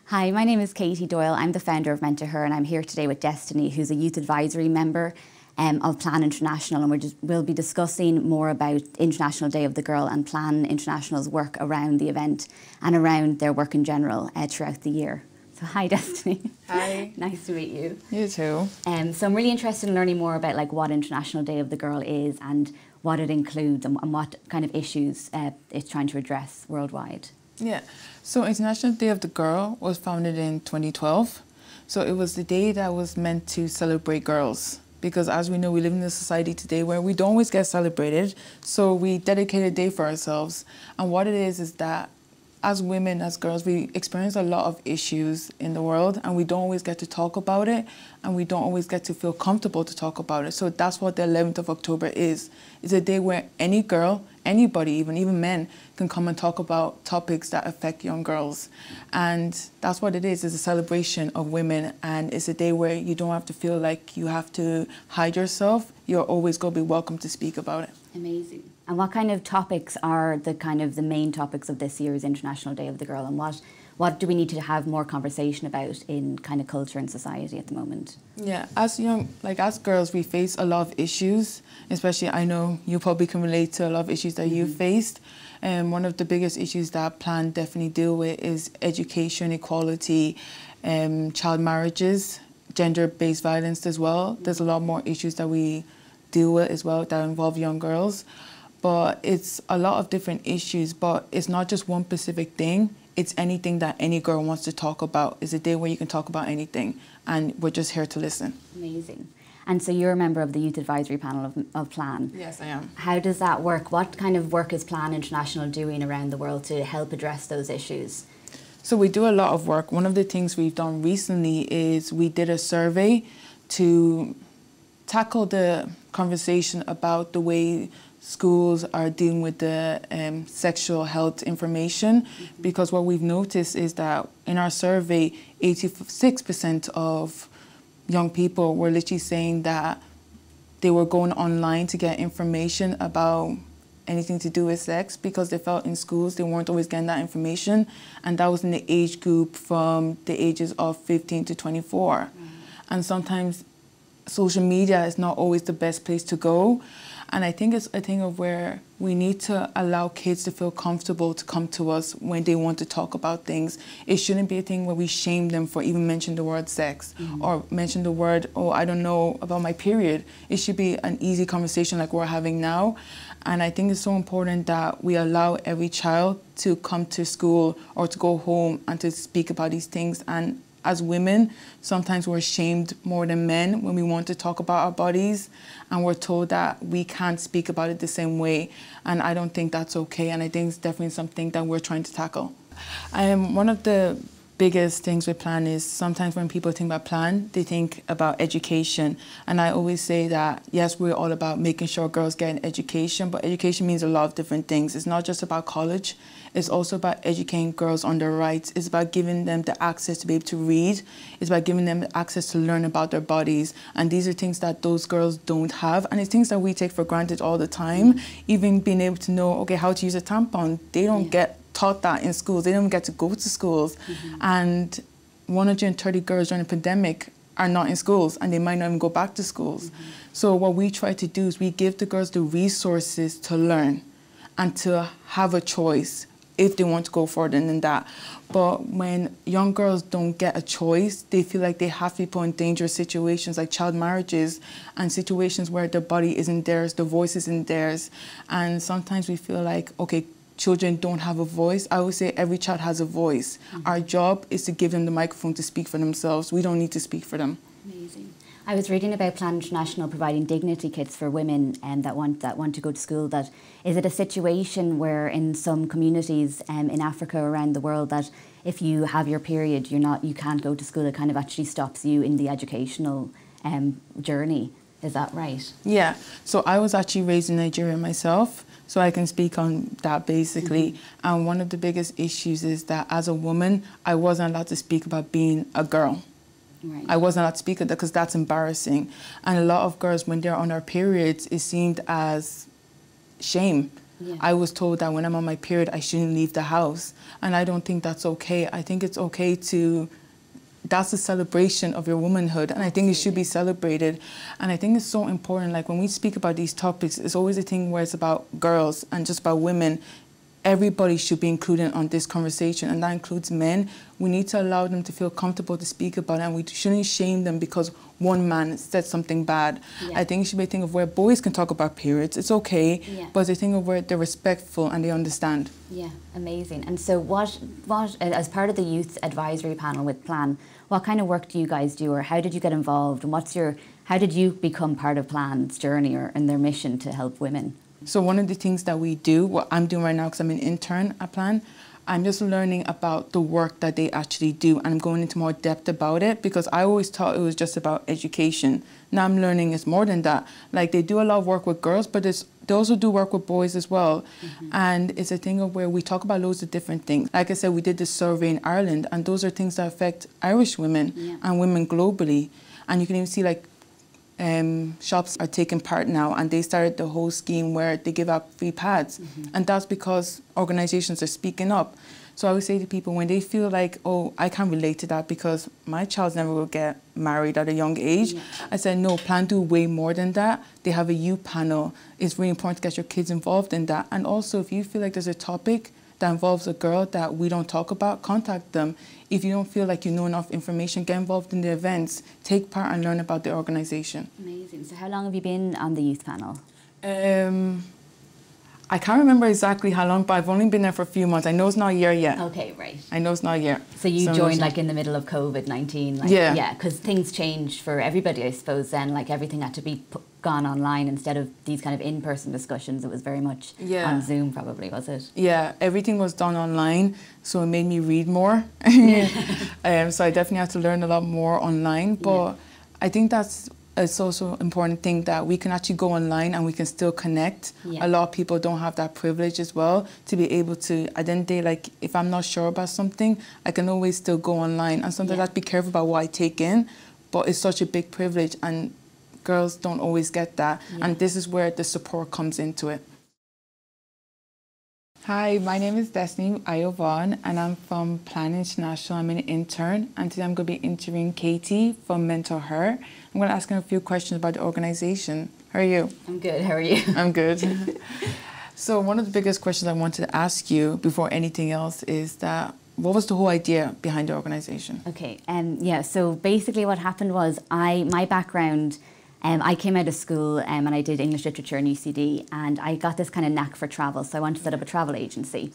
Hi, my name is Katie Doyle. I'm the founder of MentorHer, and I'm here today with Destiny, who's a youth advisory member of Plan International, and we'll be discussing more about International Day of the Girl and Plan International's work around the event and around their work in general throughout the year. So hi, Destiny. Hi. Nice to meet you. You too. So I'm really interested in learning more about what International Day of the Girl is and what it includes and what kind of issues it's trying to address worldwide. Yeah. So International Day of the Girl was founded in 2012. So it was the day that was meant to celebrate girls. Because as we know, we live in a society today where we don't always get celebrated. So we dedicate a day for ourselves. And what it is that as women, as girls, we experience a lot of issues in the world and we don't always get to talk about it and we don't always get to feel comfortable to talk about it. So that's what the 11th of October is. It's a day where any girl, anybody, even men, can come and talk about topics that affect young girls. And that's what it is. It's a celebration of women, and it's a day where you don't have to feel like you have to hide yourself. You're always going to be welcome to speak about it. Amazing. And what kind of topics are the main topics of this year's International Day of the Girl, and what do we need to have more conversation about in kind of culture and society at the moment? Yeah, as girls, we face a lot of issues, especially I know you probably can relate to a lot of issues that you've faced. And one of the biggest issues that Plan definitely deal with is education, equality, child marriages, gender-based violence as well. There's a lot more issues that we deal with as well that involve young girls. But it's a lot of different issues, but it's not just one specific thing. It's anything that any girl wants to talk about. It's a day where you can talk about anything, and we're just here to listen. Amazing. And so you're a member of the Youth Advisory Panel of Plan. Yes, I am. How does that work? What kind of work is Plan International doing around the world to help address those issues? So we do a lot of work. One of the things we've done recently is we did a survey to tackle the conversation about the way schools are dealing with the sexual health information, because what we've noticed is that in our survey, 86% of young people were literally saying that they were going online to get information about anything to do with sex because they felt in schools they weren't always getting that information, and that was in the age group from the ages of 15 to 24. And sometimes social media is not always the best place to go. And I think it's a thing of where we need to allow kids to feel comfortable to come to us when they want to talk about things. It shouldn't be a thing where we shame them for even mentioning the word sex or mention the word, oh, I don't know about my period. It should be an easy conversation like we're having now. And I think it's so important that we allow every child to come to school or to go home and to speak about these things. And as women, sometimes we're shamed more than men when we want to talk about our bodies, and we're told that we can't speak about it the same way. And I don't think that's okay, and I think it's definitely something that we're trying to tackle. One of the biggest things with Plan is sometimes when people think about Plan, they think about education. And I always say that, yes, we're all about making sure girls get an education, but education means a lot of different things. It's not just about college. It's also about educating girls on their rights. It's about giving them the access to be able to read. It's about giving them the access to learn about their bodies. And these are things that those girls don't have. And it's things that we take for granted all the time. Even being able to know, okay, how to use a tampon. They don't get taught that in schools. They don't get to go to schools. And 130 girls during the pandemic are not in schools, and they might not even go back to schools. So what we try to do is we give the girls the resources to learn and to have a choice if they want to go further than that. But when young girls don't get a choice, they feel like they have to be put in dangerous situations like child marriages and situations where their body isn't theirs, their voice isn't theirs. And sometimes we feel like, okay, children don't have a voice. I always say every child has a voice. Our job is to give them the microphone to speak for themselves. We don't need to speak for them. Amazing. I was reading about Plan International providing dignity kits for women that want to go to school. That is it a situation where in some communities in Africa around the world that if you have your period, you can't go to school. It kind of actually stops you in the educational journey. Is that right? Yeah. So I was actually raised in Nigeria myself, so I can speak on that basically. And one of the biggest issues is that as a woman, I wasn't allowed to speak about being a girl. Right. I wasn't allowed to speak of that because that's embarrassing. And a lot of girls, when they're on their periods, it seemed as shame. Yeah. I was told that when I'm on my period, I shouldn't leave the house. And I don't think that's okay. I think it's okay to, that's a celebration of your womanhood. And I think it should be celebrated. And I think it's so important. Like when we speak about these topics, it's always a thing where it's about girls and just about women. Everybody should be included on this conversation, and that includes men. We need to allow them to feel comfortable to speak about it, and we shouldn't shame them because one man said something bad. Yeah. I think it should be a thing of where boys can talk about periods. It's okay, but it's a thing of where they're respectful and they understand. Yeah, amazing. And so what, as part of the youth advisory panel with Plan, what kind of work do you guys do, or how did you get involved, and how did you become part of Plan's journey and their mission to help women? So one of the things that we do, what I'm doing right now, because I'm an intern at Plan, I'm just learning about the work that they actually do, and I'm going into more depth about it, because I always thought it was just about education. Now I'm learning it's more than that. Like, they do a lot of work with girls, but they also do work with boys as well. And it's a thing of where we talk about loads of different things. Like I said, we did this survey in Ireland, and those are things that affect Irish women and women globally. And you can even see, like, shops are taking part now, and they started the whole scheme where they give out free pads. And that's because organizations are speaking up. So I would say to people, when they feel like, oh, I can't relate to that because my child never will get married at a young age, I said, no, Plan do way more than that. They have a youth panel. It's really important to get your kids involved in that. And also, if you feel like there's a topic that involves a girl that we don't talk about, contact them. If you don't feel like you know enough information, get involved in the events, take part and learn about the organization. Amazing. So how long have you been on the youth panel? I can't remember exactly how long, but I've only been there for a few months. I know it's not a year yet. Okay, right. I know it's not a year. So you joined like in the middle of COVID-19? Like, yeah, because things changed for everybody, I suppose, then. Like everything had to be gone online instead of these kind of in-person discussions. It was very much on Zoom probably, was it? Yeah, everything was done online, so it made me read more. So I definitely had to learn a lot more online, but I think that's it's also an important thing that we can actually go online and we can still connect. A lot of people don't have that privilege as well to be able to, at the end of the day, like if I'm not sure about something, I can always still go online. And sometimes I have to be careful about what I take in, but it's such a big privilege and girls don't always get that. And this is where the support comes into it. Hi, my name is Destiny Ayovan and I'm from Plan International. I'm an intern and today I'm going to be interviewing Katie from MentorHer. I'm going to ask her a few questions about the organization. How are you? I'm good. How are you? I'm good. So one of the biggest questions I wanted to ask you before anything else is that what was the whole idea behind the organization? Okay, so basically what happened was my background, I came out of school and I did English literature in UCD, and I got this kind of knack for travel, so I wanted to set up a travel agency.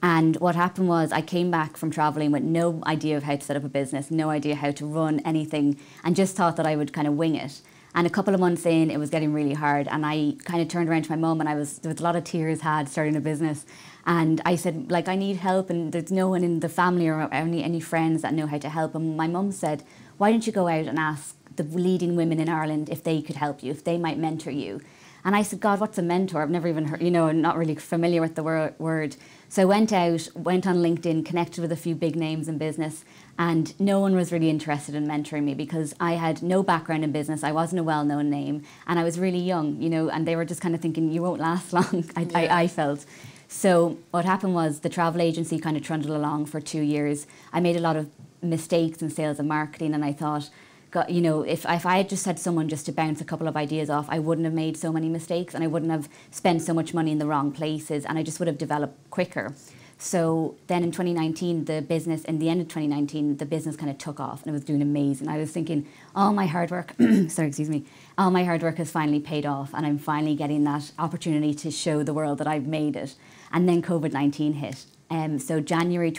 And what happened was I came back from travelling with no idea of how to set up a business, no idea how to run anything, and just thought that I would kind of wing it. And a couple of months in, it was getting really hard, and I kind of turned around to my mum, and there was a lot of tears had starting a business. And I said, like, I need help, and there's no one in the family or any friends that know how to help. And my mum said, why don't you go out and ask the leading women in Ireland if they could help you, if they might mentor you. And I said, God, what's a mentor? I've never even heard, I'm not really familiar with the word. So I went on LinkedIn, connected with a few big names in business, and no one was really interested in mentoring me because I had no background in business. I wasn't a well-known name, and I was really young, and they were just kind of thinking, you won't last long, I felt. So what happened was the travel agency kind of trundled along for 2 years. I made a lot of mistakes in sales and marketing, and I thought, God, if I had just had someone just to bounce a couple of ideas off, I wouldn't have made so many mistakes and I wouldn't have spent so much money in the wrong places, and I just would have developed quicker. So then in 2019, in the end of 2019, the business kind of took off and it was doing amazing. I was thinking, all my hard work, all my hard work has finally paid off, and I'm finally getting that opportunity to show the world that I've made it. And then COVID-19 hit. So January,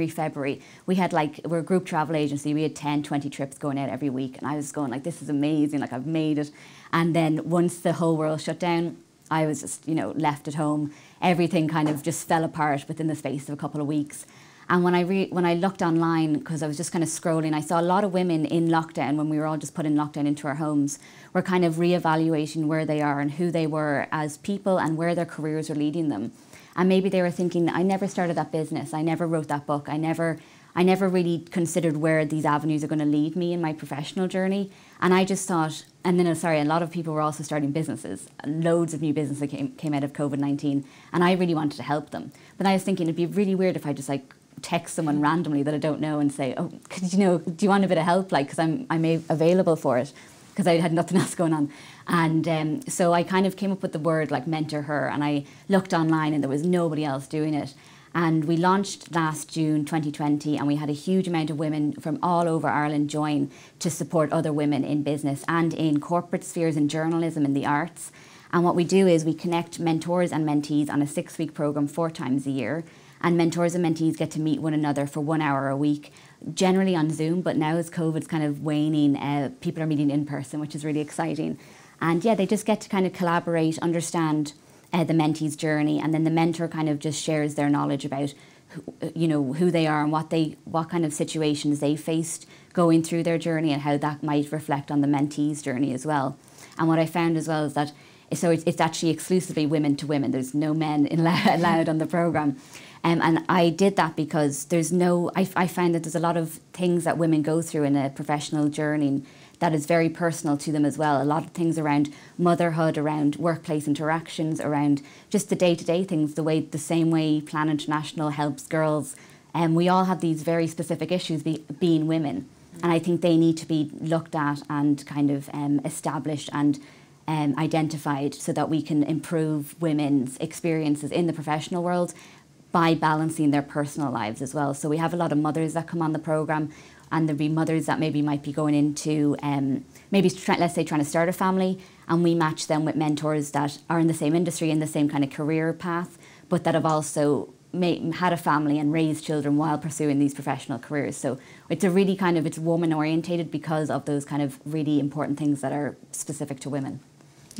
February, we're a group travel agency. We had 10, 20 trips going out every week. And I was going like, this is amazing, like I've made it. And then once the whole world shut down, I was just, left at home. Everything kind of just fell apart within the space of a couple of weeks. And when I looked online, because I was just kind of scrolling, I saw a lot of women in lockdown, when we were all just put in lockdown into our homes, were kind of reevaluating where they are and who they were as people and where their careers were leading them. And maybe they were thinking, I never started that business, I never wrote that book, I never I never really considered where these avenues are going to lead me in my professional journey. And I just thought, and then, a lot of people were also starting businesses. Loads of new businesses came out of COVID-19, and I really wanted to help them. But I was thinking it'd be really weird if I just like text someone randomly that I don't know and say, oh, do you want a bit of help? Like, because I'm available for it, because I had nothing else going on. And so I kind of came up with the word like MentorHer, and I looked online and there was nobody else doing it. And we launched last June 2020, and we had a huge amount of women from all over Ireland join to support other women in business and in corporate spheres, in journalism, in the arts. And what we do is we connect mentors and mentees on a 6-week programme 4 times a year. And mentors and mentees get to meet one another for 1 hour a week, generally on Zoom, but now as COVID's kind of waning, people are meeting in person, which is really exciting. And yeah, they just get to kind of collaborate, understand the mentee's journey, and then the mentor kind of just shares their knowledge about who they are and what kind of situations they faced going through their journey, and how that might reflect on the mentee's journey as well. And what I found as well is that it's actually exclusively women to women. There's no men allowed on the programme. And I did that because I find that there's a lot of things that women go through in a professional journey that is very personal to them as well. A lot of things around motherhood, around workplace interactions, around just the day-to-day things, the same way Plan International helps girls. We all have these very specific issues being women. And I think they need to be looked at and kind of established and identified, so that we can improve women's experiences in the professional world by balancing their personal lives as well. So we have a lot of mothers that come on the programme, and there'll be mothers that maybe might be going into, let's say, trying to start a family, and we match them with mentors that are in the same industry, in the same kind of career path, but that have also had a family and raised children while pursuing these professional careers. So it's a really it's woman orientated because of those kind of really important things that are specific to women.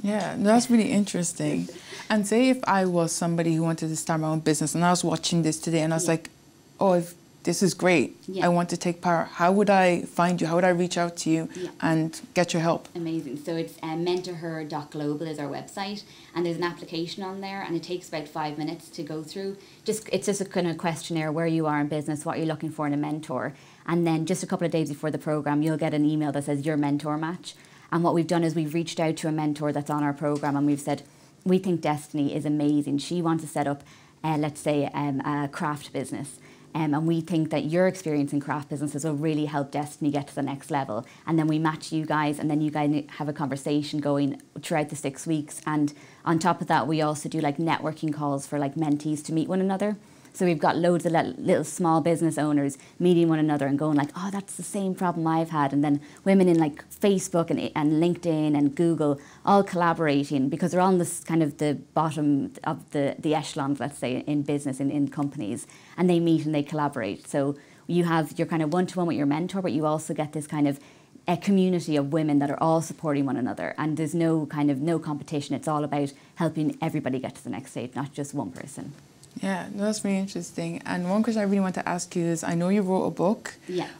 Yeah, that's really interesting. And say if I was somebody who wanted to start my own business, and I was watching this today and I was like, oh, if this is great, I want to take part, how would I find you? How would I reach out to you and get your help? Amazing. So it's mentorher.global is our website, and there's an application on there, and it takes about 5 minutes to go through. It's just a kind of questionnaire, where you are in business, what you're looking for in a mentor. And then just a couple of days before the programme, you'll get an email that says your mentor match. And what we've done is we've reached out to a mentor that's on our programme, and we've said, we think Destiny is amazing. She wants to set up, let's say, a craft business. And we think that your experience in craft businesses will really help Destiny get to the next level. And then we match you guys, and then you guys have a conversation going throughout the 6 weeks. And on top of that, we also do like networking calls for like mentees to meet one another. So we've got loads of little small business owners meeting one another and going like, oh, that's the same problem I've had. And then women in like Facebook and LinkedIn and Google all collaborating, because they're on this kind of the bottom of the echelons, let's say, in business, in companies. And they meet and they collaborate. So you have your kind of one-to-one with your mentor, but you also get this kind of a community of women that are all supporting one another. And there's no competition. It's all about helping everybody get to the next stage, not just one person. Yeah, that's really interesting. And one question I really want to ask you is, I know you wrote a book,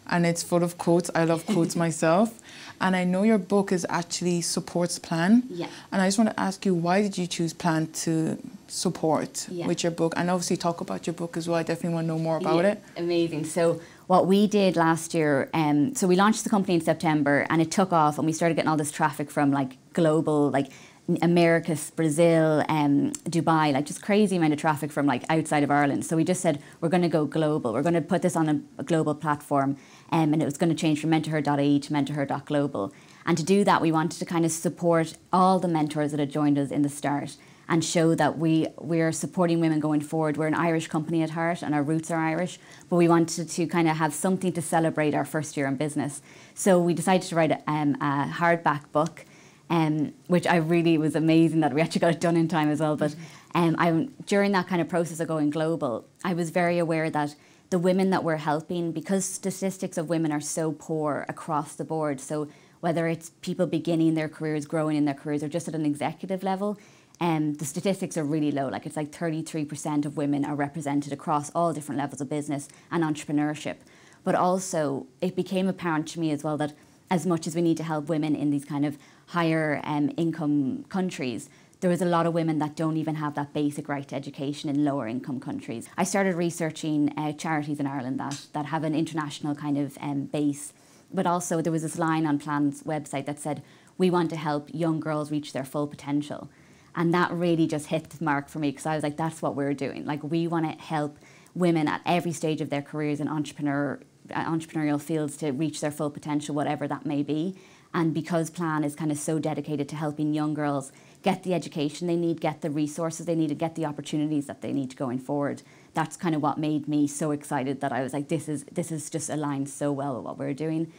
and it's full of quotes. I love quotes myself. And I know your book is actually supports Plan. Yeah. And I just want to ask you, why did you choose Plan to support with your book? And obviously talk about your book as well. I definitely want to know more about it. Amazing. So what we did last year, so we launched the company in September, and it took off, and we started getting all this traffic from like global, like America, Brazil, Dubai, like just crazy amount of traffic from like outside of Ireland. So we just said, we're going to go global. We're going to put this on a global platform, and it was going to change from mentorher.ie to mentorher.global. And to do that, we wanted to kind of support all the mentors that had joined us in the start and show that we're supporting women going forward. We're an Irish company at heart, and our roots are Irish, but we wanted to kind of have something to celebrate our first year in business. So we decided to write a hardback book, which I really was amazing that we actually got it done in time as well. But during that kind of process of going global, I was very aware that the women that we're helping, because statistics of women are so poor across the board, so whether it's people beginning their careers, growing in their careers, or just at an executive level, the statistics are really low. Like it's like 33% of women are represented across all different levels of business and entrepreneurship. But also it became apparent to me as well that as much as we need to help women in these kind of higher income countries, there is a lot of women that don't even have that basic right to education in lower income countries. I started researching charities in Ireland that have an international kind of base, but also there was this line on Plan's website that said, we want to help young girls reach their full potential. And that really just hit the mark for me, because I was like, that's what we're doing. Like, we want to help women at every stage of their careers in entrepreneurial fields to reach their full potential, whatever that may be. And because Plan is kind of so dedicated to helping young girls get the education they need, get the resources they need, and get the opportunities that they need going forward, that's kind of what made me so excited that I was like, this is just aligned so well with what we're doing.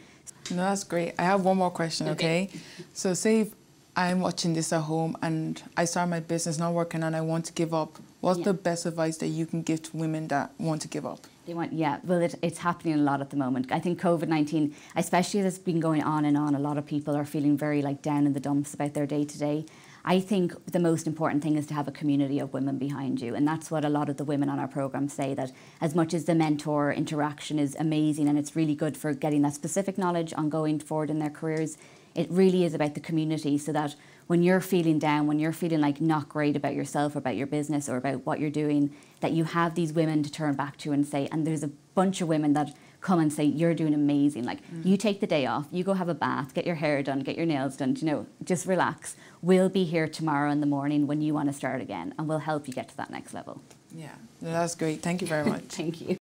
No, that's great. I have one more question, okay? So say if I'm watching this at home and I start my business, not working, and I want to give up. What's the best advice that you can give to women that want to give up? Well, it's happening a lot at the moment. I think COVID-19, especially as it's been going on and on, a lot of people are feeling very like down in the dumps about their day to day. I think the most important thing is to have a community of women behind you. And that's what a lot of the women on our program say, that as much as the mentor interaction is amazing and it's really good for getting that specific knowledge on going forward in their careers, it really is about the community, so that when you're feeling down, when you're feeling like not great about yourself or about your business or about what you're doing, that you have these women to turn back to and say, and there's a bunch of women that come and say, you're doing amazing. Like, you take the day off, you go have a bath, get your hair done, get your nails done, you know, just relax. We'll be here tomorrow in the morning when you want to start again, and we'll help you get to that next level. Yeah, no, that's great. Thank you very much. Thank you.